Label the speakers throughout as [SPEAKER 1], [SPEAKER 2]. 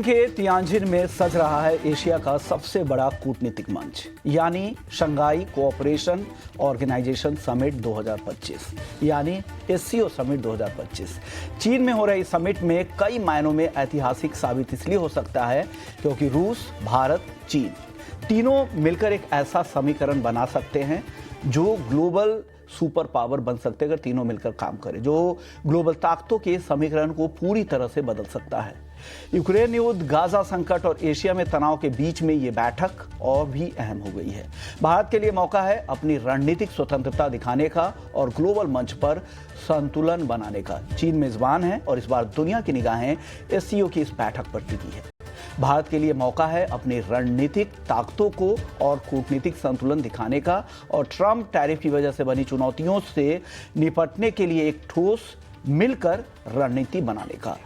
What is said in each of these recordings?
[SPEAKER 1] चीन के तियानजिन में सज रहा है एशिया का सबसे बड़ा कूटनीतिक मंच यानी शंघाई कोऑपरेशन ऑर्गेनाइजेशन समिट 2025 यानी एससीओ समिट 2025। चीन में हो रहे इस समिट में कई मायनों में ऐतिहासिक साबित इसलिए हो सकता है क्योंकि रूस, भारत, चीन तीनों मिलकर एक ऐसा समीकरण बना सकते हैं जो ग्लोबल सुपर पावर बन सकते हैं अगर तीनों मिलकर काम करें, जो ग्लोबल ताकतों के समीकरण को पूरी तरह से बदल सकता है। यूक्रेन युद्ध, गाजा संकट और एशिया में तनाव के बीच में ये बैठक और भी अहम हो गई है। भारत के लिए मौका है अपनी रणनीतिक स्वतंत्रता दिखाने का और ग्लोबल मंच पर संतुलन बनाने का। चीन मेजबान है और इस बार दुनिया की निगाहें एससीओ की इस बैठक पर टिकी है। भारत के लिए मौका है अपनी रणनीतिक ताकतों को और कूटनीतिक संतुलन दिखाने का और ट्रंप टैरिफ की वजह से बनी चुनौतियों से निपटने के लिए एक ठोस मिलकर रणनीति बनाने का।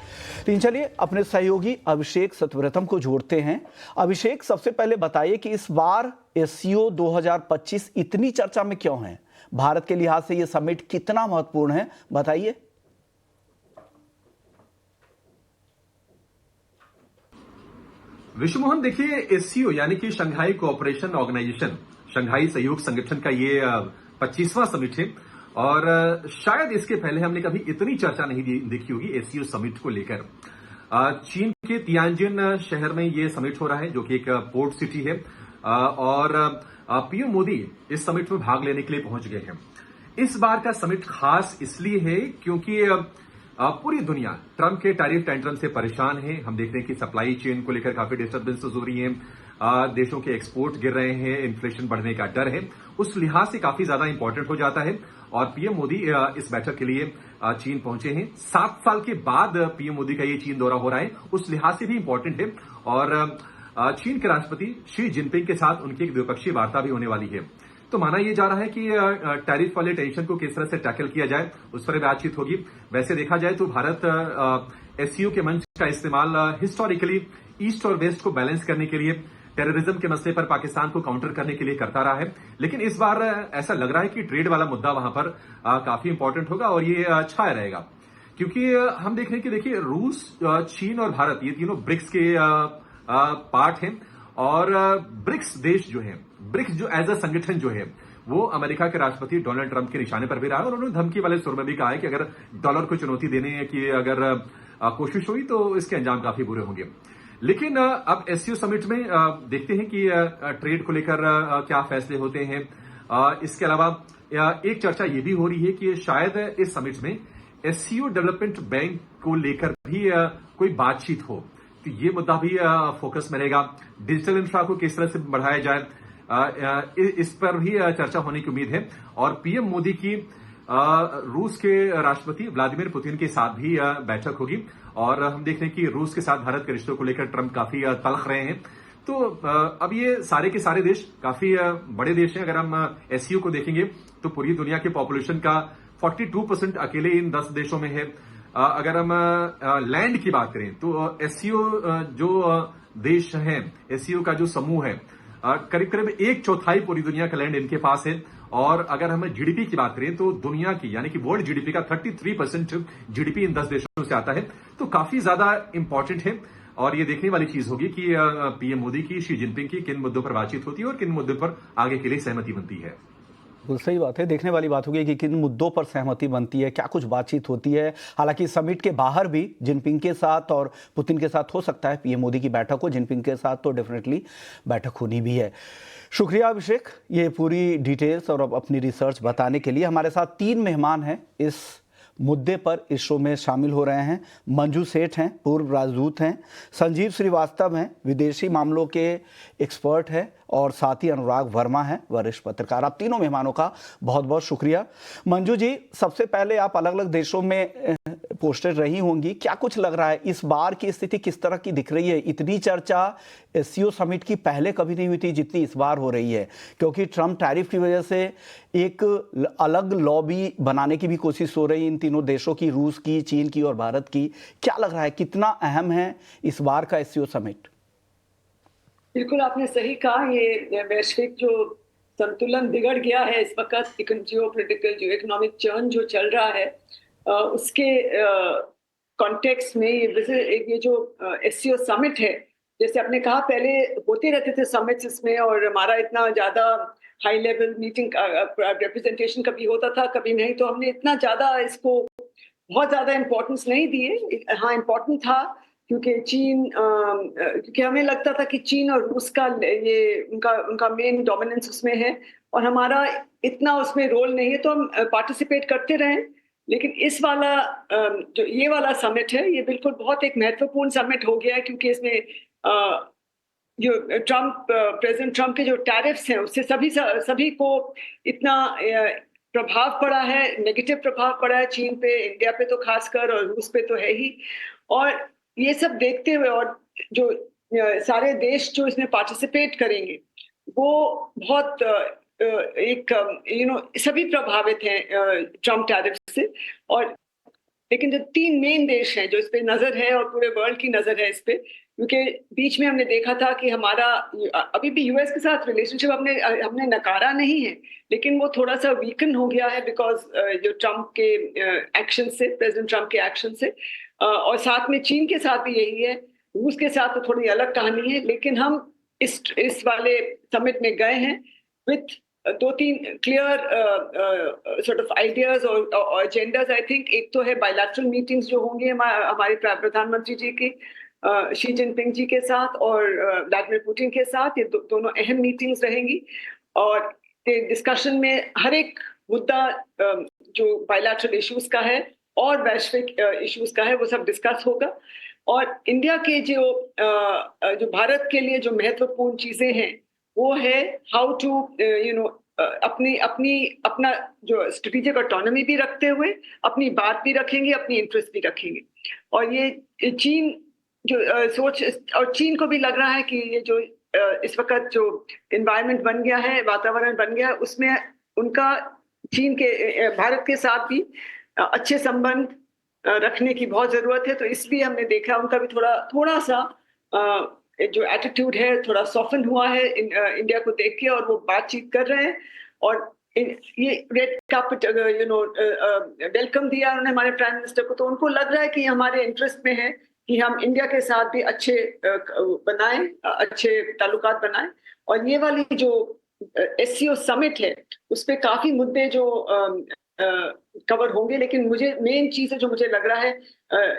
[SPEAKER 1] तो चलिए अपने सहयोगी अभिषेक सतव्रतम को जोड़ते हैं। अभिषेक, सबसे पहले बताइए कि इस बार एससीओ 2025 इतनी चर्चा में क्यों है? भारत के लिहाज से यह समिट कितना महत्वपूर्ण है, बताइए।
[SPEAKER 2] विश्वमोहन, देखिए, एससीओ यानी कि शंघाई कोऑपरेशन ऑर्गेनाइजेशन, शंघाई सहयोग संगठन का ये 25वां समिट है और शायद इसके पहले हमने कभी इतनी चर्चा नहीं देखी होगी एससीओ समिट को लेकर। चीन के तियानजिन शहर में ये समिट हो रहा है जो कि एक पोर्ट सिटी है और पीएम मोदी इस समिट में भाग लेने के लिए पहुंच गए हैं। इस बार का समिट खास इसलिए है क्योंकि पूरी दुनिया ट्रंप के टैरिफ टेंट्रम से परेशान है। हम देख रहे हैं कि सप्लाई चेन को लेकर काफी डिस्टर्बेंसेस हो रही हैं, देशों के एक्सपोर्ट गिर रहे हैं, इन्फ्लेशन बढ़ने का डर है। उस लिहाज से काफी ज्यादा इंपॉर्टेंट हो जाता है और पीएम मोदी इस बैठक के लिए चीन पहुंचे हैं। 7 साल के बाद पीएम मोदी का ये चीन दौरा हो रहा है, उस लिहाज से भी इंपॉर्टेंट है और चीन के राष्ट्रपति शी जिनपिंग के साथ उनकी एक द्विपक्षीय वार्ता भी होने वाली है। तो माना यह जा रहा है कि टैरिफ वाले टेंशन को किस तरह से टैकल किया जाए, उस पर बातचीत होगी। वैसे देखा जाए तो भारत एससीओ के मंच का इस्तेमाल हिस्टोरिकली ईस्ट और वेस्ट को बैलेंस करने के लिए, टेररिज्म के मसले पर पाकिस्तान को काउंटर करने के लिए करता रहा है। लेकिन इस बार ऐसा लग रहा है कि ट्रेड वाला मुद्दा वहां पर काफी इंपॉर्टेंट होगा और ये छाया रहेगा क्योंकि हम देख रहे हैं कि देखिए, रूस, चीन और भारत ये तीनों ब्रिक्स के पार्ट हैं और ब्रिक्स देश जो है, ब्रिक्स जो एज अ संगठन जो है वो अमेरिका के राष्ट्रपति डोनाल्ड ट्रंप के निशाने पर भी रहा है और उन्होंने धमकी वाले सुर में भी कहा है कि अगर डॉलर को चुनौती देने की अगर कोशिश हुई तो इसके अंजाम काफी बुरे होंगे। लेकिन अब एससीओ समिट में देखते हैं कि ट्रेड को लेकर क्या फैसले होते हैं। इसके अलावा एक चर्चा ये भी हो रही है कि शायद इस समिट में एससीओ डेवलपमेंट बैंक को लेकर भी कोई बातचीत हो, तो ये मुद्दा भी फोकस में रहेगा। डिजिटल इंफ्रा को किस तरह से बढ़ाया जाए, इस पर भी चर्चा होने की उम्मीद है और पीएम मोदी की रूस के राष्ट्रपति व्लादिमीर पुतिन के साथ भी बैठक होगी और हम देख रहे हैं कि रूस के साथ भारत के रिश्तों को लेकर ट्रंप काफी तल्ख रहे हैं। तो अब ये सारे के सारे देश काफी बड़े देश हैं। अगर हम एससीओ को देखेंगे तो पूरी दुनिया के पॉपुलेशन का 42% अकेले इन 10 देशों में है। अगर हम लैंड की बात करें तो एससीओ जो देश हैं, एससीओ का जो समूह है, करीब करीब 1/4 पूरी दुनिया का लैंड इनके पास है और अगर हम जीडीपी की बात करें तो दुनिया की यानी कि वर्ल्ड जीडीपी का 33% जीडीपी इन 10 देशों से आता है। तो काफी ज्यादा इंपॉर्टेंट है और ये देखने वाली चीज होगी कि पीएम मोदी की, शी जिनपिंग की किन मुद्दों पर बातचीत होती है और किन मुद्दों पर आगे के लिए सहमति बनती है।
[SPEAKER 1] बिल्कुल सही बात है। देखने वाली बात होगी कि किन मुद्दों पर सहमति बनती है, क्या कुछ बातचीत होती है। हालांकि समिट के बाहर भी जिनपिंग के साथ और पुतिन के साथ हो सकता है पीएम मोदी की बैठक हो, जिनपिंग के साथ तो डेफिनेटली बैठक होनी भी है। शुक्रिया अभिषेक, ये पूरी डिटेल्स और अपनी रिसर्च बताने के लिए। हमारे साथ 3 मेहमान हैं इस मुद्दे पर इस शो में शामिल हो रहे हैं। मंजू सेठ हैं, पूर्व राजदूत हैं, संजीव श्रीवास्तव हैं, विदेशी मामलों के एक्सपर्ट हैं और साथ ही अनुराग वर्मा हैं, वरिष्ठ पत्रकार। आप तीनों मेहमानों का बहुत बहुत शुक्रिया। मंजू जी, सबसे पहले आप अलग अलग देशों में पोस्टेड रही होंगी, क्या कुछ लग रहा है इस बार की स्थिति किस तरह की दिख रही है? इतनी चर्चा एससीओ समिट की पहले कभी नहीं हुई थी जितनी इस बार हो रही है, क्योंकि ट्रंप टैरिफ की वजह से एक अलग लॉबी बनाने की भी कोशिश हो रही है इन तीनों देशों की, रूस की, चीन की और भारत की। क्या लग रहा है कितना अहम है इस बार का एससीओ समिट?
[SPEAKER 3] बिल्कुल आपने सही कहा, ये वैश्विक जो संतुलन बिगड़ गया है इस वक्त, जियो पॉलिटिकल जो इकोनॉमिक चर्न जो चल रहा है उसके कॉन्टेक्स्ट में ये जो एससीओ समिट है, जैसे आपने कहा पहले होते रहते थे समिट्स इसमें, और हमारा इतना ज्यादा हाई लेवल मीटिंग रिप्रेजेंटेशन कभी होता था कभी नहीं, तो हमने इतना ज्यादा इसको बहुत ज्यादा इम्पोर्टेंस नहीं दिए। हाँ, इम्पोर्टेंट था क्योंकि क्योंकि हमें लगता था कि चीन और रूस का ये उनका उनका मेन डोमिनेंस उसमें है और हमारा इतना उसमें रोल नहीं है, तो हम पार्टिसिपेट करते रहे। लेकिन इस वाला जो ये वाला समिट है, ये बिल्कुल बहुत एक महत्वपूर्ण समिट हो गया है, क्योंकि इसमें जो प्रेसिडेंट ट्रम्प के जो टैरिफ्स हैं उससे सभी को इतना प्रभाव पड़ा है, नेगेटिव प्रभाव पड़ा है चीन पे, इंडिया पे तो खासकर, और रूस पे तो है ही। और ये सब देखते हुए, और जो सारे देश जो इसमें पार्टिसिपेट करेंगे वो बहुत एक सभी प्रभावित हैं ट्रम्प टैरिफ से। और लेकिन जो 3 मेन देश हैं जो इस पे नजर है, और पूरे वर्ल्ड की नजर है इस पे, क्योंकि बीच में हमने देखा था कि हमारा अभी भी यूएस के साथ रिलेशनशिप हमने नकारा नहीं है, लेकिन वो थोड़ा सा वीकन हो गया है बिकॉज जो ट्रम्प के एक्शन से, प्रेसिडेंट ट्रम्प के एक्शन से। और साथ में चीन के साथ भी यही है, रूस के साथ तो थोड़ी अलग कहानी है। लेकिन हम इस वाले समिट में गए हैं with 2-3 clear sort of ideas और एजेंडाज। आई थिंक एक तो है बायलैटरल मीटिंग्स जो होंगे हमारे प्रधानमंत्री जी की शी जिनपिंग जी के साथ और व्लादिमीर पुतिन के साथ, ये दोनों अहम मीटिंग्स रहेंगी। और डिस्कशन में हर एक मुद्दा जो बायलैटरल इश्यूज का है और वैश्विक इश्यूज का है वो सब डिस्कस होगा। और इंडिया के जो भारत के लिए जो महत्वपूर्ण चीजें हैं वो है हाउ टू अपना जो स्ट्रेटेजिक ऑटोनॉमी भी रखते हुए अपनी बात भी रखेंगे, अपनी इंटरेस्ट भी रखेंगे। और ये चीन जो सोच, और चीन को भी लग रहा है कि ये जो इस वक्त जो एनवायरनमेंट बन गया है, वातावरण बन गया है, उसमें उनका चीन के भारत के साथ भी अच्छे संबंध रखने की बहुत जरूरत है। तो इसलिए हमने देखा उनका भी थोड़ा सा जो एटीट्यूड है थोड़ा सॉफ्टन हुआ है इंडिया को देख के, और वो बातचीत कर रहे हैं। और ये रेड कार्पेट वेलकम दिया उन्होंने हमारे प्राइम मिनिस्टर को, तो उनको लग रहा है कि हमारे इंटरेस्ट में है कि हम इंडिया के साथ भी अच्छे बनाएं, अच्छे ताल्लुकात बनाएं। और ये वाली जो एससीओ समिट है उस पे काफी मुद्दे जो कवर होंगे, लेकिन मुझे मेन चीज है जो मुझे लग रहा है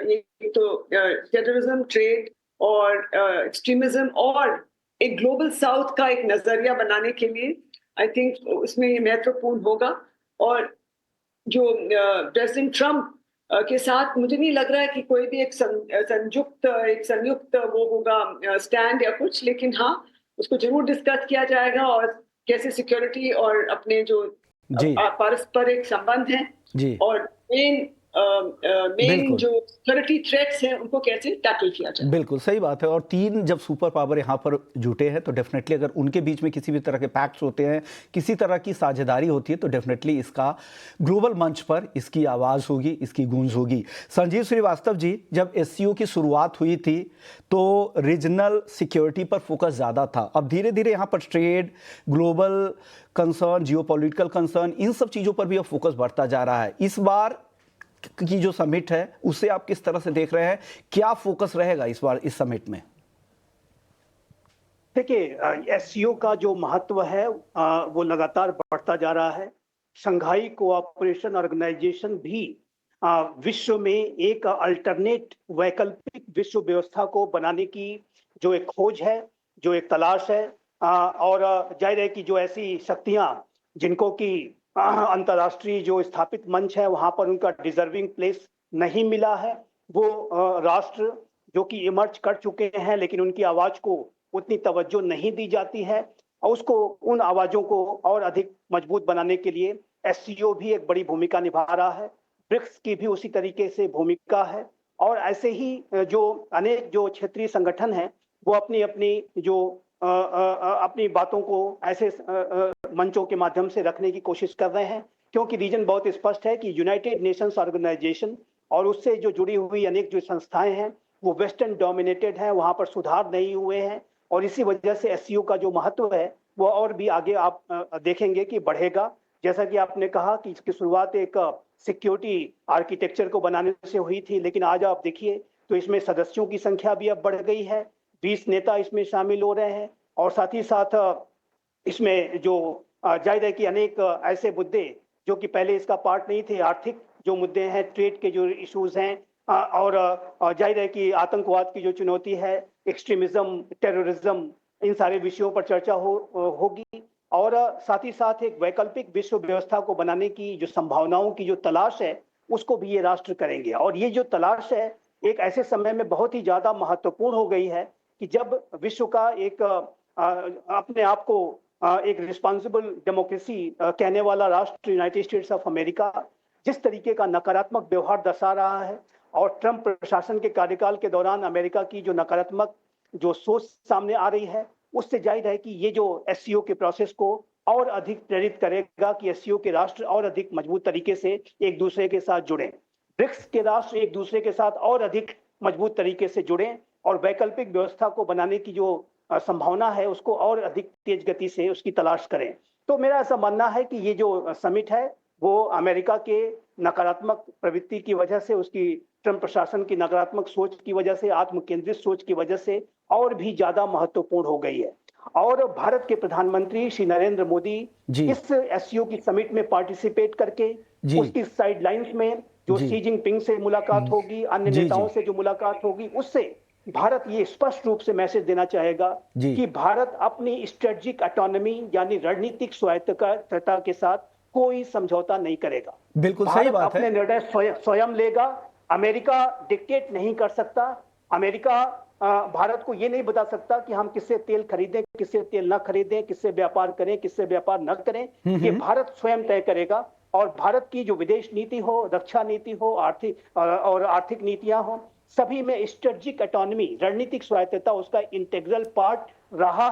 [SPEAKER 3] ये तो टेररिज्म, ट्रेड और एक्सट्रीमिज्म और एक ग्लोबल साउथ का एक नजरिया बनाने के लिए आई थिंक उसमें ये महत्वपूर्ण होगा। और जो प्रेसिडेंट ट्रम्प के साथ मुझे नहीं लग रहा है कि कोई भी एक संयुक्त वो होगा स्टैंड या कुछ, लेकिन हाँ उसको जरूर डिस्कस किया जाएगा, और कैसे सिक्योरिटी और अपने जो पारस्परिक संबंध हैं
[SPEAKER 1] जी
[SPEAKER 3] और मेन जो सिक्योरिटी थ्रेट्स हैं उनको कैसे टैकल किया जाए।
[SPEAKER 1] बिल्कुल सही बात है। और 3 जब सुपर पावर यहाँ पर जुटे हैं तो डेफिनेटली अगर उनके बीच में किसी भी तरह के पैक्ट्स होते हैं, किसी तरह की साझेदारी होती है, तो डेफिनेटली इसका ग्लोबल मंच पर इसकी आवाज़ होगी, इसकी गूंज होगी। संजीव श्रीवास्तव जी, जब एससीओ की शुरुआत हुई थी तो रीजनल सिक्योरिटी पर फोकस ज़्यादा था। अब धीरे धीरे यहाँ पर trade, global concern, geopolitical concern, इन सब चीज़ों पर भी अब फोकस बढ़ता जा रहा है। इस बार की जो समिट है उसे आप किस तरह से देख रहे हैं? क्या फोकस रहेगा इस बार इस समिट में?
[SPEAKER 4] देखिए, एससीओ का जो महत्व है वो लगातार बढ़ता जा रहा है। शंघाई कोऑपरेशन ऑर्गेनाइजेशन भी विश्व में एक अल्टरनेट वैकल्पिक विश्व व्यवस्था को बनाने की जो एक खोज है, जो एक तलाश है, और जाहिर है कि जो ऐसी शक्तियां जिनको कि अंतर्राष्ट्रीय जो स्थापित मंच है वहां पर उनका डिजर्विंग प्लेस नहीं मिला है, वो राष्ट्र जो कि इमर्ज कर चुके हैं लेकिन उनकी आवाज को उतनी तवज्जो नहीं दी जाती है, और उसको उन आवाजों को और अधिक मजबूत बनाने के लिए एससीओ भी एक बड़ी भूमिका निभा रहा है। ब्रिक्स की भी उसी तरीके से भूमिका है, और ऐसे ही जो अनेक जो क्षेत्रीय संगठन हैं वो अपनी अपनी जो अपनी बातों को ऐसे मंचों के माध्यम से रखने की कोशिश कर रहे हैं, क्योंकि रीजन बहुत स्पष्ट है कि यूनाइटेड नेशंस ऑर्गेनाइजेशन और उससे जो जुड़ी हुई अनेक जो संस्थाएं हैं वो वेस्टर्न डोमिनेटेड हैं, वहां पर सुधार नहीं हुए हैं, और इसी वजह से एससीओ का जो महत्व है वो और भी आगे आप देखेंगे कि बढ़ेगा। जैसा कि आपने कहा कि इसकी शुरुआत एक सिक्योरिटी आर्किटेक्चर को बनाने से हुई थी, लेकिन आज आप देखिए तो इसमें सदस्यों की संख्या भी अब बढ़ गई है, 20 नेता इसमें शामिल हो रहे हैं और साथ ही साथ इसमें जो जाहिर है कि अनेक ऐसे मुद्दे जो कि पहले इसका पार्ट नहीं थे, आर्थिक जो मुद्दे हैं, ट्रेड के जो इश्यूज हैं और जाहिर है कि आतंकवाद की जो चुनौती है, एक्सट्रीमिज्म, टेररिज्म, इन सारे विषयों पर चर्चा होगी और साथ ही साथ एक वैकल्पिक विश्व व्यवस्था को बनाने की जो संभावनाओं की जो तलाश है उसको भी ये राष्ट्र करेंगे। और ये जो तलाश है एक ऐसे समय में बहुत ही ज्यादा महत्वपूर्ण हो गई है कि जब विश्व का एक अपने आप को एक रिस्पॉन्सिबल डेमोक्रेसी कहने वाला राष्ट्र यूनाइटेड स्टेट्स ऑफ अमेरिका जिस तरीके का नकारात्मक व्यवहार दर्शा रहा है और ट्रंप प्रशासन के कार्यकाल के दौरान अमेरिका की जो नकारात्मक जो सोच सामने आ रही है, उससे जाहिर है कि ये जो एससीओ के प्रोसेस को और अधिक प्रेरित करेगा कि एससीओ के राष्ट्र और अधिक मजबूत तरीके से एक दूसरे के साथ जुड़ें, ब्रिक्स के राष्ट्र एक दूसरे के साथ और अधिक मजबूत तरीके से जुड़ें और वैकल्पिक व्यवस्था को बनाने की जो संभावना है उसको और अधिक तेज गति से उसकी तलाश करें। तो मेरा ऐसा मानना है कि ये जो समिट है वो अमेरिका के नकारात्मक प्रवृत्ति की वजह से, उसकी ट्रंप प्रशासन की नकारात्मक सोच की वजह से, आत्म केंद्रित सोच की वजह से और भी ज्यादा महत्वपूर्ण हो गई है। और भारत के प्रधानमंत्री श्री नरेंद्र मोदी इस एससीओ की समिट में पार्टिसिपेट करके उसकी साइडलाइंस में जो शी जिनपिंग से मुलाकात होगी, अन्य नेताओं से जो मुलाकात होगी, उससे भारत ये स्पष्ट रूप से मैसेज देना चाहेगा कि भारत अपनी स्ट्रेटेजिक ऑटोनॉमी यानी रणनीतिक स्वायत्तता के साथ कोई समझौता नहीं करेगा।
[SPEAKER 1] बिल्कुल सही बात है।
[SPEAKER 4] अपने निर्णय स्वयं लेगा। अमेरिका डिक्टेट नहीं कर सकता। अमेरिका भारत को ये नहीं बता सकता कि हम किससे तेल खरीदें, किससे तेल न खरीदें, किससे व्यापार करें, किससे व्यापार न करें। ये भारत स्वयं तय करेगा। और भारत की जो विदेश नीति हो, रक्षा नीति हो, आर्थिक नीतियां हो, सभी में स्ट्रेटेजिक ऑटोनॉमी, रणनीतिक स्वायत्तता उसका इंटीग्रल पार्ट रहा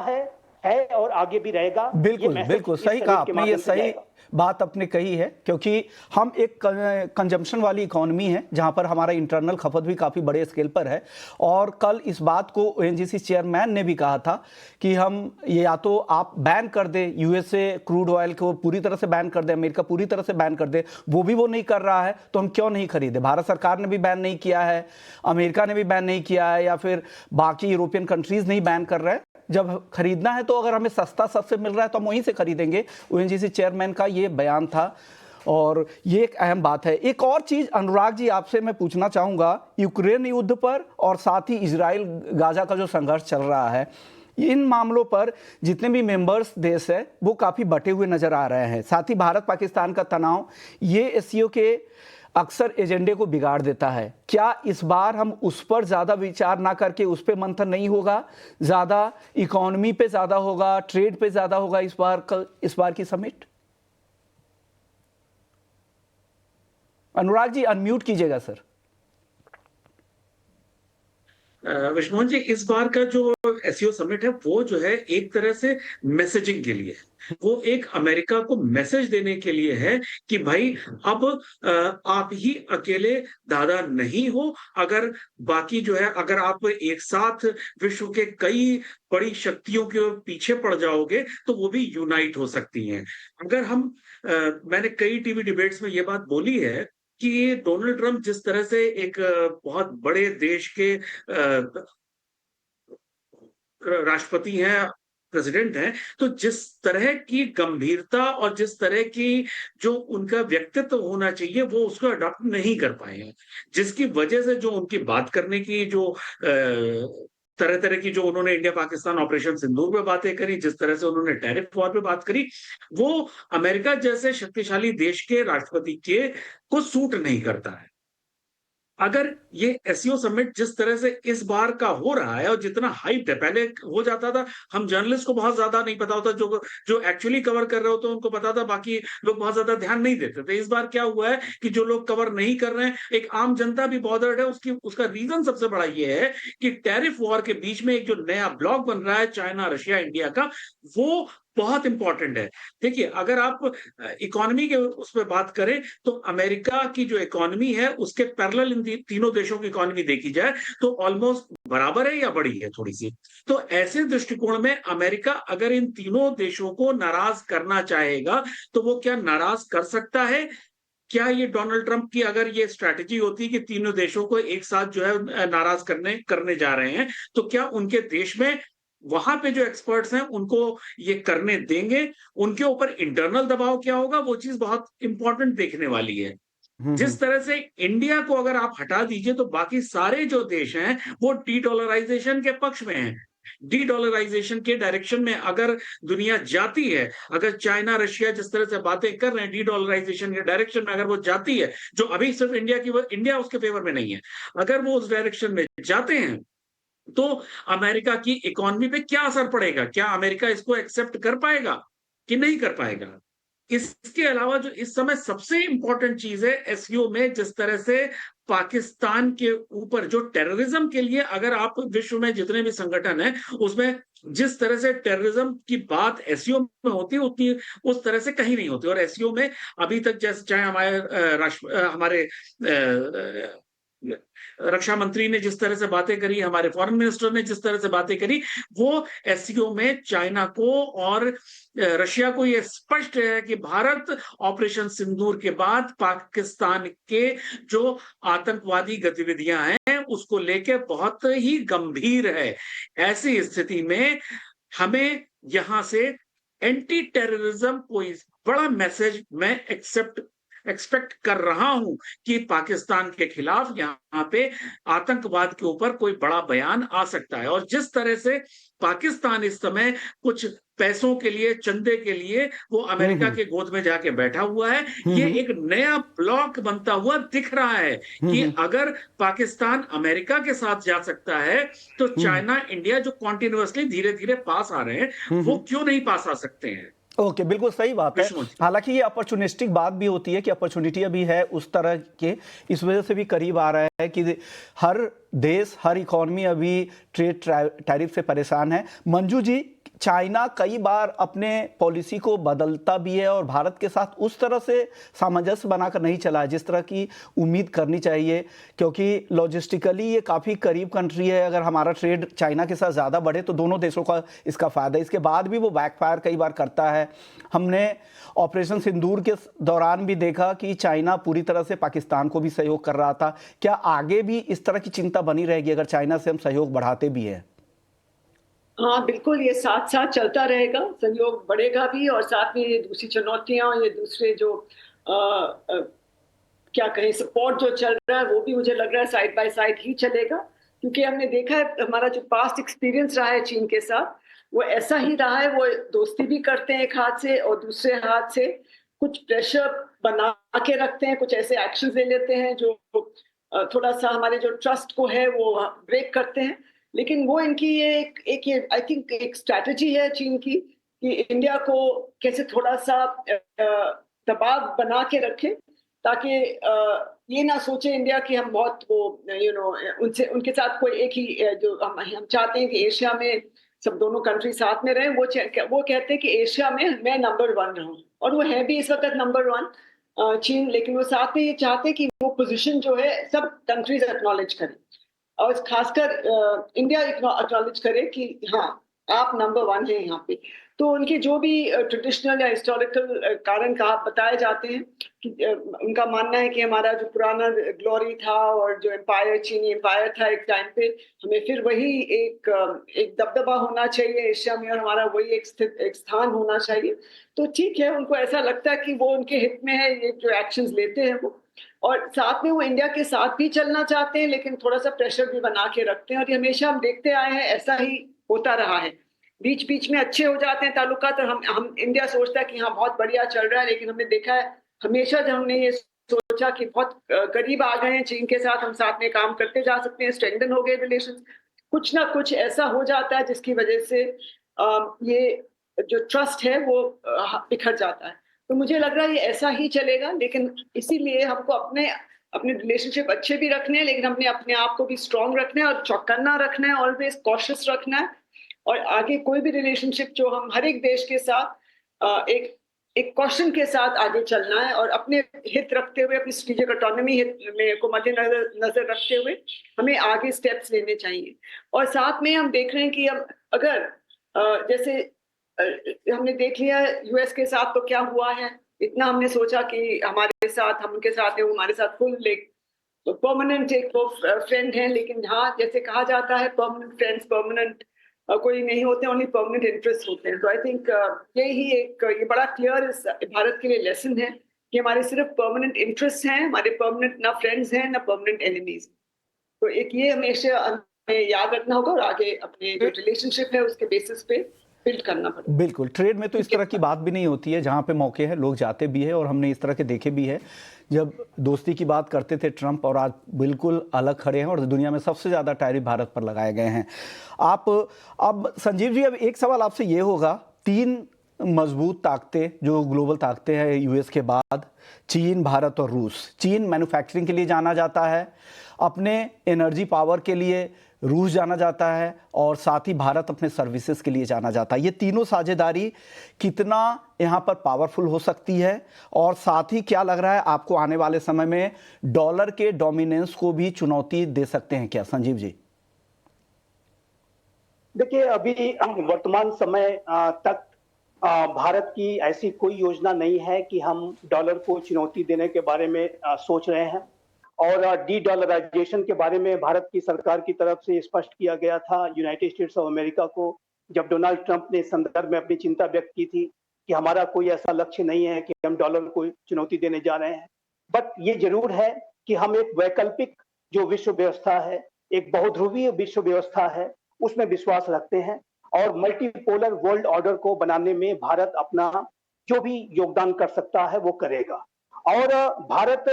[SPEAKER 4] है और आगे भी रहेगा।
[SPEAKER 1] बिल्कुल बिल्कुल सही कहा आपने, ये सही बात आपने कही है, क्योंकि हम एक कंजम्पशन वाली इकोनॉमी है जहां पर हमारा इंटरनल खपत भी काफ़ी बड़े स्केल पर है। और कल इस बात को ओएनजीसी चेयरमैन ने भी कहा था कि हम ये या तो आप बैन कर दे, यूएसए क्रूड ऑयल को पूरी तरह से बैन कर दे, अमेरिका पूरी तरह से बैन कर दे, वो नहीं कर रहा है तो हम क्यों नहीं खरीदे। भारत सरकार ने भी बैन नहीं किया है, अमेरिका ने भी बैन नहीं किया है, या फिर बाकी यूरोपियन कंट्रीज नहीं बैन कर रहे हैं। जब खरीदना है तो अगर हमें सस्ता सबसे मिल रहा है तो हम वहीं से खरीदेंगे। ओएनजीसी चेयरमैन का ये बयान था और ये एक अहम बात है। एक और चीज अनुराग जी आपसे मैं पूछना चाहूंगा, यूक्रेन युद्ध पर और साथ ही इजराइल गाजा का जो संघर्ष चल रहा है, इन मामलों पर जितने भी मेंबर्स देश है वो काफी बटे हुए नजर आ रहे हैं। साथ ही भारत पाकिस्तान का तनाव ये एससीओ के अक्सर एजेंडे को बिगाड़ देता है। क्या इस बार हम उस पर ज्यादा विचार ना करके उस पर मंथन नहीं होगा, ज्यादा इकोनॉमी पे ज्यादा होगा, ट्रेड पे ज्यादा होगा इस बार की समिट? अनुराग जी अनम्यूट कीजिएगा सर।
[SPEAKER 5] विष्णु जी, इस बार का जो एससीओ समिट है वो जो है एक तरह से मैसेजिंग के लिए, वो एक अमेरिका को मैसेज देने के लिए है कि भाई अब आप ही अकेले दादा नहीं हो। अगर बाकी जो है, अगर आप एक साथ विश्व के कई बड़ी शक्तियों के पीछे पड़ जाओगे तो वो भी यूनाइट हो सकती हैं। अगर हम मैंने कई टीवी डिबेट्स में ये बात बोली है कि डोनाल्ड ट्रंप जिस तरह से एक बहुत बड़े देश के राष्ट्रपति हैं, प्रेसिडेंट हैं, तो जिस तरह की गंभीरता और जिस तरह की जो उनका व्यक्तित्व होना चाहिए वो उसको अडॉप्ट नहीं कर पाए हैं, जिसकी वजह से जो उनकी बात करने की जो तरह तरह की जो उन्होंने इंडिया पाकिस्तान ऑपरेशन सिंदूर पे बातें करी, जिस तरह से उन्होंने टैरिफ वॉर पे बात करी, वो अमेरिका जैसे शक्तिशाली देश के राष्ट्रपति के को सूट नहीं करता है। अगर ये एससीओ समिट जिस तरह से इस बार का हो रहा है और जितना हाइप है, पहले हो जाता था, हम जर्नलिस्ट को बहुत ज्यादा नहीं पता होता, जो एक्चुअली कवर कर रहे होते उनको पता था, बाकी लोग बहुत ज्यादा ध्यान नहीं देते थे। इस बार क्या हुआ है कि जो लोग कवर नहीं कर रहे हैं, एक आम जनता भी बॉदर्ड है। उसका रीजन सबसे बड़ा ये है कि टैरिफ वॉर के बीच में एक जो नया ब्लॉक बन रहा है चाइना, रशिया, इंडिया का, वो बहुत इंपॉर्टेंट है। देखिए, अगर आप इकोनॉमी के उस पर बात करें तो अमेरिका की जो इकोनॉमी है उसके पैरेलल इन तीनों देशों की इकोनॉमी देखी जाए तो ऑलमोस्ट बराबर है या बड़ी है थोड़ी सी। तो ऐसे दृष्टिकोण में अमेरिका अगर इन तीनों देशों को नाराज करना चाहेगा तो वो क्या नाराज कर सकता है? क्या ये डोनाल्ड ट्रंप की अगर ये स्ट्रैटेजी होती कि तीनों देशों को एक साथ जो है नाराज करने जा रहे हैं, तो क्या उनके देश में वहां पे जो एक्सपर्ट्स हैं उनको ये करने देंगे? उनके ऊपर इंटरनल दबाव क्या होगा, वो चीज बहुत इंपॉर्टेंट देखने वाली है।
[SPEAKER 1] हम्म।
[SPEAKER 5] जिस तरह से इंडिया को अगर आप हटा दीजिए तो बाकी सारे जो देश हैं वो डी डॉलराइजेशन के पक्ष में हैं। डी डॉलराइजेशन के डायरेक्शन में अगर दुनिया जाती है, अगर चाइना रशिया जिस तरह से बातें कर रहे हैं डी डॉलराइजेशन के डायरेक्शन में अगर वो जाती है, जो अभी सिर्फ इंडिया उसके फेवर में नहीं है, अगर वो उस डायरेक्शन में जाते हैं तो अमेरिका की इकोनॉमी पे क्या असर पड़ेगा? क्या अमेरिका इसको एक्सेप्ट कर पाएगा कि नहीं कर पाएगा? इसके अलावा जो इस समय सबसे इंपॉर्टेंट चीज है एसईओ में, जिस तरह से पाकिस्तान के ऊपर जो टेररिज्म के लिए, अगर आप विश्व में जितने भी संगठन हैं उसमें जिस तरह से टेररिज्म की बात एसईओ में होती है उतनी उस तरह से कहीं नहीं होती। और एसईओ में अभी तक जैसे चाहे हमारे रक्षा मंत्री ने जिस तरह से बातें करी, हमारे फॉरेन मिनिस्टर ने जिस तरह से बातें करी, वो एससीओ में चाइना को और रशिया को ये स्पष्ट है कि भारत ऑपरेशन सिंदूर के बाद पाकिस्तान के जो आतंकवादी गतिविधियां हैं उसको लेके बहुत ही गंभीर है। ऐसी स्थिति में हमें यहां से एंटी टेररिज्म कोई बड़ा मैसेज मैं एक्सपेक्ट कर रहा हूं कि पाकिस्तान के खिलाफ यहां पे आतंकवाद के ऊपर कोई बड़ा बयान आ सकता है। और जिस तरह से पाकिस्तान इस समय कुछ पैसों के लिए, चंदे के लिए वो अमेरिका के गोद में जाके बैठा हुआ है, ये एक नया ब्लॉक बनता हुआ दिख रहा है कि अगर पाकिस्तान अमेरिका के साथ जा सकता है तो चाइना, इंडिया जो कॉन्टिन्यूअसली धीरे धीरे पास आ रहे हैं वो क्यों नहीं पास आ सकते हैं?
[SPEAKER 1] ओके, बिल्कुल सही बात है। हालांकि ये अपॉर्चुनिस्टिक बात भी होती है कि अपॉर्चुनिटी अभी है उस तरह के, इस वजह से भी करीब आ रहा है कि हर देश, हर इकोनॉमी अभी ट्रेड टैरिफ से परेशान है। मंजू जी, चाइना कई बार अपने पॉलिसी को बदलता भी है और भारत के साथ उस तरह से सामंजस्य बनाकर नहीं चला है जिस तरह की उम्मीद करनी चाहिए, क्योंकि लॉजिस्टिकली ये काफ़ी करीब कंट्री है। अगर हमारा ट्रेड चाइना के साथ ज़्यादा बढ़े तो दोनों देशों का इसका फ़ायदा है। इसके बाद भी वो बैकफायर कई बार करता है। हमने ऑपरेशन सिंदूर के दौरान भी देखा कि चाइना पूरी तरह से पाकिस्तान को भी सहयोग कर रहा था। क्या आगे भी इस तरह की चिंता बनी रहेगी अगर चाइना से हम सहयोग बढ़ाते भी हैं?
[SPEAKER 3] हाँ बिल्कुल, ये साथ साथ चलता रहेगा, सहयोग बढ़ेगा भी और साथ में ये दूसरी चुनौतियां, ये दूसरे जो क्या कहें सपोर्ट जो चल रहा है वो भी मुझे लग रहा है साइड बाय साइड ही चलेगा। क्योंकि हमने देखा है हमारा जो पास्ट एक्सपीरियंस रहा है चीन के साथ वो ऐसा ही रहा है। वो दोस्ती भी करते हैं एक हाथ से और दूसरे हाथ से कुछ प्रेशर बना के रखते हैं, कुछ ऐसे एक्शन ले लेते हैं जो थोड़ा सा हमारे जो ट्रस्ट को है वो ब्रेक करते हैं। लेकिन वो इनकी ये एक आई थिंक एक स्ट्रैटेजी है चीन की कि इंडिया को कैसे थोड़ा सा दबाव बना के रखे ताकि ये ना सोचे इंडिया कि हम बहुत वो उनसे उनके साथ कोई एक ही जो हम चाहते हैं कि एशिया में सब दोनों कंट्री साथ में रहें। वो कहते हैं कि एशिया में मैं नंबर 1 रहूं और वो है भी इस वक्त नंबर 1 चीन। लेकिन वो साथ में ये चाहते हैं कि वो पोजीशन जो है सब कंट्रीज एक्नॉलेज करें और खासकर इंडिया एक्नॉलेज करे कि हाँ आप नंबर 1 है यहाँ पे। तो उनके जो भी ट्रेडिशनल या हिस्टोरिकल कारण कहा बताए जाते हैं कि उनका मानना है कि हमारा जो पुराना ग्लोरी था और जो एम्पायर, चीनी एम्पायर था एक टाइम पे, हमें फिर वही एक दबदबा होना चाहिए एशिया में और हमारा वही एक स्थान होना चाहिए। तो ठीक है, उनको ऐसा लगता है कि वो उनके हित में है ये जो एक्शंस लेते हैं वो, और साथ में वो इंडिया के साथ भी चलना चाहते हैं लेकिन थोड़ा सा प्रेशर भी बना के रखते हैं। और ये हमेशा हम देखते आए हैं ऐसा ही होता रहा है। बीच बीच में अच्छे हो जाते हैं ताल्लुकात और हम इंडिया सोचता है कि हाँ बहुत बढ़िया चल रहा है, लेकिन हमने देखा है हमेशा जब हमने ये सोचा कि बहुत करीब आ गए हैं चीन के साथ, हम साथ में काम करते जा सकते हैं, स्ट्रेंथन हो गए रिलेशंस, कुछ ना कुछ ऐसा हो जाता है जिसकी वजह से ये जो ट्रस्ट है वो बिखर जाता है। तो मुझे लग रहा है ये ऐसा ही चलेगा, लेकिन इसीलिए हमको अपने रिलेशनशिप अच्छे भी रखने हैं लेकिन हमने अपने आप को भी स्ट्रांग रखना है और चौकन्ना रखना है, ऑलवेज कॉशियस रखना है। और आगे कोई भी रिलेशनशिप जो हम हर एक देश के साथ एक कॉशन के साथ आगे चलना है और अपने हित रखते हुए, अपनी स्ट्रेटेजिक ऑटोनॉमी हित को मद्देनजर रखते हुए हमें आगे स्टेप्स लेने चाहिए। और साथ में हम देख रहे हैं कि हम अगर जैसे हमने देख लिया यूएस के साथ तो क्या हुआ है, इतना हमने सोचा कि हमारे साथ, हम उनके साथ हैं, वो हमारे साथ फुल एक तो परमानेंट एक वो फ्रेंड है। लेकिन हाँ, जैसे कहा जाता है परमानेंट फ्रेंड्स परमानेंट कोई नहीं होते, ओनली परमानेंट इंटरेस्ट होते हैं। तो आई थिंक यही एक ये बड़ा क्लियर इस भारत के लिए लेसन है कि हमारे सिर्फ परमानेंट इंटरेस्ट हैं, हमारे परमानेंट ना फ्रेंड्स हैं ना परमानेंट एनिमीज। तो एक ये हमेशा हमें याद रखना होगा और आगे अपने जो रिलेशनशिप है उसके बेसिस पे बिल्ड करना पड़ेगा।
[SPEAKER 1] बिल्कुल, ट्रेड में तो इस तरह की बात भी नहीं होती है, जहाँ पे मौके हैं लोग जाते भी हैं, और हमने इस तरह के देखे भी है। जब दोस्ती की बात करते थे ट्रंप, और आज बिल्कुल अलग खड़े हैं और दुनिया में सबसे ज़्यादा टैरिफ भारत पर लगाए गए हैं। आप अब संजीव जी, अब एक सवाल आपसे ये होगा, 3 मजबूत ताकतें जो ग्लोबल ताकतें हैं यूएस के बाद, चीन, भारत और रूस। चीन मैन्युफैक्चरिंग के लिए जाना जाता है, अपने एनर्जी पावर के लिए रूस जाना जाता है, और साथ ही भारत अपने सर्विसेज के लिए जाना जाता है। ये तीनों साझेदारी कितना यहाँ पर पावरफुल हो सकती है, और साथ ही क्या लग रहा है आपको आने वाले समय में डॉलर के डोमिनेंस को भी चुनौती दे सकते हैं क्या, संजीव जी?
[SPEAKER 4] देखिए, अभी वर्तमान समय तक भारत की ऐसी कोई योजना नहीं है कि हम डॉलर को चुनौती देने के बारे में सोच रहे हैं। और डी डॉलराइजेशन के बारे में भारत की सरकार की तरफ से स्पष्ट किया गया था यूनाइटेड स्टेट्स ऑफ अमेरिका को, जब डोनाल्ड ट्रंप ने इस संदर्भ में अपनी चिंता व्यक्त की थी कि हमारा कोई ऐसा लक्ष्य नहीं है कि हम डॉलर को चुनौती देने जा रहे हैं। बट ये जरूर है कि हम एक वैकल्पिक जो विश्व व्यवस्था है, एक बहुध्रुवीय विश्व व्यवस्था है, उसमें विश्वास रखते हैं, और मल्टीपोलर वर्ल्ड ऑर्डर को बनाने में भारत अपना जो भी योगदान कर सकता है वो करेगा। और भारत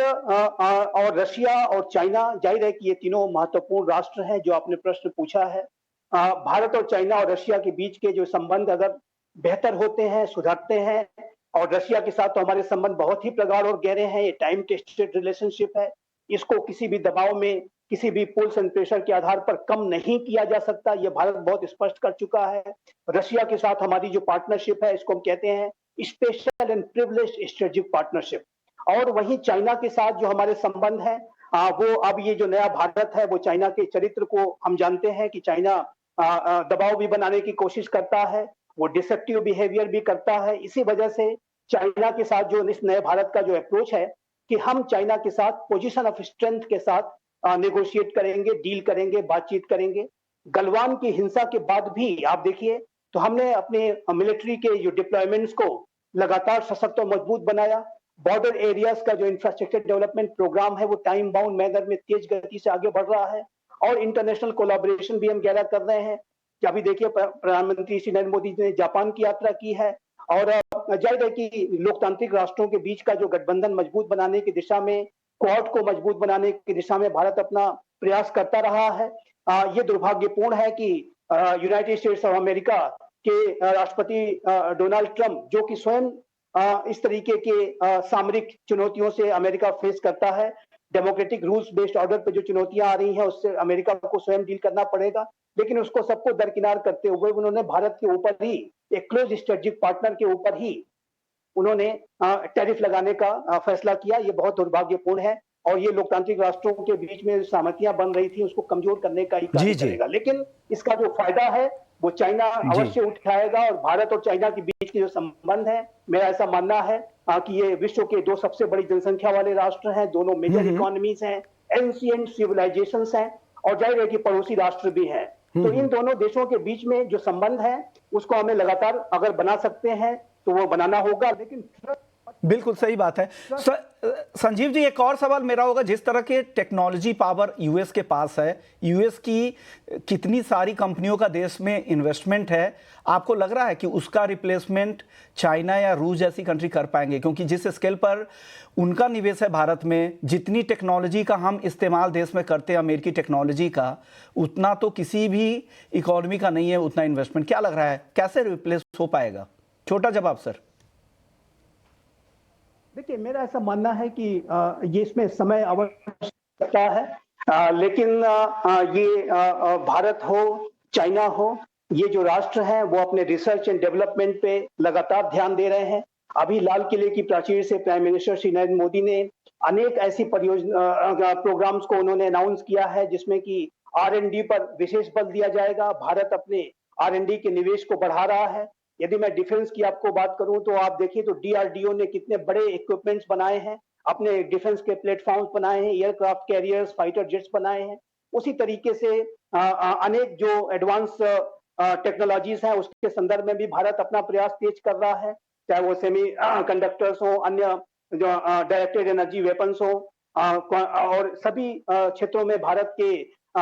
[SPEAKER 4] और रशिया और चाइना, जाहिर है कि ये तीनों महत्वपूर्ण राष्ट्र हैं जो आपने प्रश्न पूछा है। भारत और चाइना और रशिया के बीच के जो संबंध अगर बेहतर होते हैं, सुधरते हैं, और रशिया के साथ तो हमारे संबंध बहुत ही प्रगाढ़ और गहरे हैं, ये टाइम टेस्टेड रिलेशनशिप है, इसको किसी भी दबाव में, किसी भी पुल्स एंड प्रेशर के आधार पर कम नहीं किया जा सकता, ये भारत बहुत स्पष्ट कर चुका है। रशिया के साथ हमारी जो पार्टनरशिप है, इसको हम कहते हैं special and privileged strategic partnership. और वहीं चाइना के साथ जो हमारे संबंध है, वो अब ये जो नया भारत है, वो चाइना के चरित्र को हम जानते हैं कि चाइना दबाव भी बनाने की कोशिश करता है, वो डिसेप्टिव बिहेवियर भी करता है। इसी वजह से चाइना के साथ जो इस नए भारत का जो अप्रोच है कि हम चाइना के साथ पोजीशन ऑफ स्ट्रेंथ के साथ नेगोशिएट करेंगे, डील करेंगे, बातचीत करेंगे। गलवान की हिंसा के बाद भी आप देखिए तो हमने अपने मिलिट्री के जो डिप्लॉयमेंट्स को लगातार सशक्त और मजबूत बनाया। बॉर्डर एरियाज का जो इंफ्रास्ट्रक्चर डेवलपमेंट प्रोग्राम है वो टाइम बाउंड मैनर में तेज गति से आगे बढ़ रहा है, और इंटरनेशनल कोलैबोरेशन भी हम गहरा कर रहे हैं। कि अभी देखिए प्रधानमंत्री श्री नरेंद्र मोदी ने जापान की यात्रा की है, और जाहिर है कि लोकतांत्रिक राष्ट्रों के बीच का जो गठबंधन मजबूत बनाने की दिशा में, क्वाड को मजबूत बनाने की दिशा में भारत अपना प्रयास करता रहा है। ये दुर्भाग्यपूर्ण है कि यूनाइटेड स्टेट्स ऑफ अमेरिका के राष्ट्रपति डोनाल्ड ट्रंप, जो कि स्वयं इस तरीके के सामरिक चुनौतियों से अमेरिका फेस करता है, डेमोक्रेटिक रूल्स बेस्ड ऑर्डर पे जो चुनौतियां आ रही हैं उससे अमेरिका को स्वयं डील करना पड़ेगा। लेकिन उसको सबको दरकिनार करते हुए उन्होंने भारत के ऊपर ही, एक क्लोज स्ट्रेटेजिक पार्टनर के ऊपर ही उन्होंने टैरिफ लगाने का फैसला किया। ये बहुत दुर्भाग्यपूर्ण है, और ये लोकतांत्रिक राष्ट्रों के बीच में सहमतियां बन रही थी उसको कमजोर करने का ही कार्य करेगा। लेकिन इसका जो फायदा है वो चाइना अवश्य उठाएगा, और भारत और चाइना के बीच के जो संबंध है, मेरा ऐसा मानना है कि ये विश्व के 2 सबसे बड़ी जनसंख्या वाले राष्ट्र हैं, दोनों मेजर इकोनॉमीज हैं, एंशिएंट सिविलाइजेशंस हैं, और जाहिर है कि पड़ोसी राष्ट्र भी हैं। तो इन दोनों देशों के बीच में जो संबंध है उसको हमें लगातार अगर बना सकते हैं तो वो बनाना होगा। लेकिन
[SPEAKER 1] बिल्कुल सही बात है। संजीव जी, एक और सवाल मेरा होगा, जिस तरह के टेक्नोलॉजी पावर यूएस के पास है, यूएस की कितनी सारी कंपनियों का देश में इन्वेस्टमेंट है, आपको लग रहा है कि उसका रिप्लेसमेंट चाइना या रूस जैसी कंट्री कर पाएंगे? क्योंकि जिस स्केल पर उनका निवेश है भारत में, जितनी टेक्नोलॉजी का हम इस्तेमाल देश में करते हैं अमेरिकी टेक्नोलॉजी का, उतना तो किसी भी इकोनॉमी का नहीं है उतना इन्वेस्टमेंट। क्या लग रहा है कैसे रिप्लेस हो पाएगा? छोटा जवाब सर।
[SPEAKER 4] देखिए, मेरा ऐसा मानना है कि ये इसमें समय आवश्यकता है, लेकिन ये भारत हो, चाइना हो, ये जो राष्ट्र हैं वो अपने रिसर्च एंड डेवलपमेंट पे लगातार ध्यान दे रहे हैं। अभी लाल किले की प्राचीर से प्राइम मिनिस्टर श्री नरेंद्र मोदी ने अनेक ऐसी परियोजना प्रोग्राम्स को उन्होंने अनाउंस किया है जिसमें कि R&D पर विशेष बल दिया जाएगा। भारत अपने R&D के निवेश को बढ़ा रहा है। यदि मैं डिफेंस की आपको बात करूं तो आप देखिए तो DRDO ने कितने बड़े इक्विपमेंट्स बनाए हैं। अपने डिफेंस के प्लेटफॉर्म्स बनाए हैं, एयरक्राफ्ट कैरियर्स, फाइटर जेट्स बनाए हैं। उसी तरीके से अनेक जो एडवांस टेक्नोलॉजीज हैं उसके संदर्भ में भी भारत अपना प्रयास तेज कर रहा है, चाहे वो सेमी कंडक्टर्स हो, अन्य जो डायरेक्टेड एनर्जी वेपन्स हो, और सभी क्षेत्रों में भारत के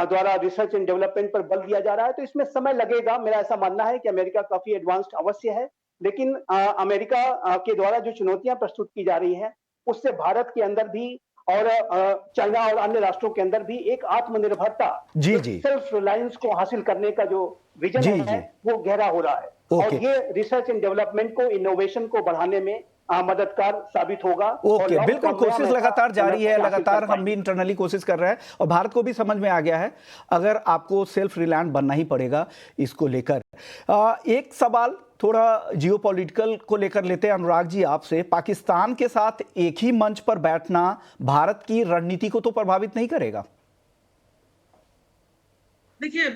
[SPEAKER 4] द्वारा रिसर्च एंड डेवलपमेंट पर बल दिया जा रहा है। तो इसमें समय लगेगा। मेरा ऐसा मानना है कि अमेरिका काफी एडवांस्ड अवश्य है, लेकिन अमेरिका के द्वारा जो चुनौतियां प्रस्तुत की जा रही हैं उससे भारत के अंदर भी और चाइना और अन्य राष्ट्रों के अंदर भी एक आत्मनिर्भरता,
[SPEAKER 1] जी,
[SPEAKER 4] सेल्फ रिलायंस को हासिल करने का जो विजन है वो गहरा हो रहा है। और ये रिसर्च एंड डेवलपमेंट को, इनोवेशन को बढ़ाने में मददगार साबित होगा।
[SPEAKER 1] ओके, बिल्कुल, कोशिश लगातार जारी है, लगातार हम भी इंटरनली कोशिश कर रहे हैं और भारत को भी समझ में आ गया है अगर आपको सेल्फ रिलायंट बनना ही पड़ेगा इसको लेकर। एक सवाल थोड़ा जियोपॉलिटिकल को लेकर लेते हैं अनुराग जी आपसे। पाकिस्तान के साथ एक ही मंच पर बैठना भारत की रणनीति को तो प्रभावित नहीं करेगा?
[SPEAKER 5] देखिए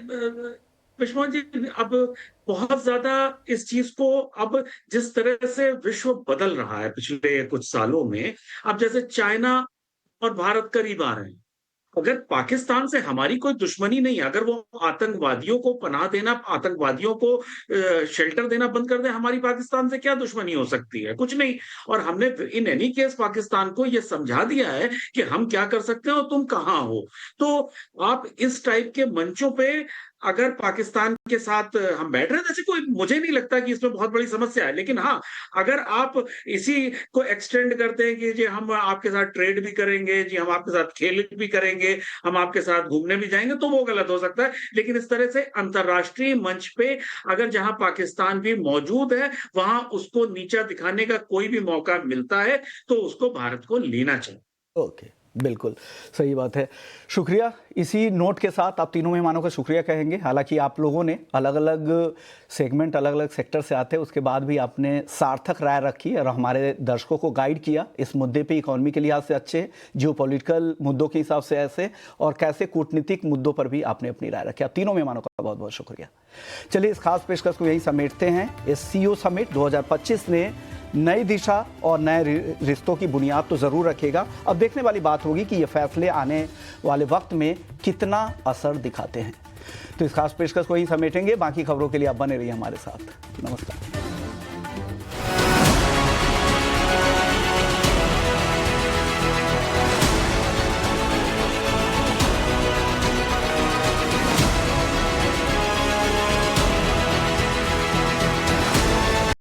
[SPEAKER 5] विश्वनाथ जी, अब बहुत ज्यादा इस चीज को, अब जिस तरह से विश्व बदल रहा है पिछले कुछ सालों में, अब जैसे चाइना और भारत करीब आ रहे हैं। अगर पाकिस्तान से हमारी कोई दुश्मनी नहीं है, अगर वो आतंकवादियों को पनाह देना, आतंकवादियों को शेल्टर देना बंद कर दे, हमारी पाकिस्तान से क्या दुश्मनी हो सकती है? कुछ नहीं। और हमने इन एनी केस पाकिस्तान को ये समझा दिया है कि हम क्या कर सकते हैं और तुम कहां हो। तो आप इस टाइप के मंचों पे अगर पाकिस्तान के साथ हम बैठ रहे हैं, जैसे कोई, मुझे नहीं लगता कि इसमें बहुत बड़ी समस्या है। लेकिन हाँ, अगर आप इसी को एक्सटेंड करते हैं कि जी हम आपके साथ ट्रेड भी करेंगे, जी हम आपके साथ खेल भी करेंगे, हम आपके साथ घूमने भी जाएंगे, तो वो गलत हो सकता है। लेकिन इस तरह से अंतर्राष्ट्रीय मंच पे अगर जहां पाकिस्तान भी मौजूद है वहां उसको नीचा दिखाने का कोई भी मौका मिलता है तो उसको भारत को लेना चाहिए।
[SPEAKER 1] ओके, बिल्कुल सही बात है। शुक्रिया। इसी नोट के साथ आप तीनों मेहमानों का शुक्रिया कहेंगे। हालांकि आप लोगों ने अलग अलग सेगमेंट, अलग अलग सेक्टर से आते, उसके बाद भी आपने सार्थक राय रखी और हमारे दर्शकों को गाइड किया इस मुद्दे पे, इकोनॉमी के लिहाज से अच्छे, जियोपॉलिटिकल मुद्दों के हिसाब से ऐसे, और कैसे कूटनीतिक मुद्दों पर भी आपने अपनी राय रखी। आप तीनों मेहमानों का बहुत बहुत शुक्रिया। चलिए इस खास पेशकश को यही समेटते हैं। एससीओ समिट 2025 ने नई दिशा और नए रिश्तों की बुनियाद तो जरूर रखेगा। अब देखने वाली बात होगी कि ये फैसले आने वाले वक्त में कितना असर दिखाते हैं। तो इस खास पेशकश को ही समेटेंगे। बाकी खबरों के लिए आप बने रहिए हमारे साथ। नमस्कार।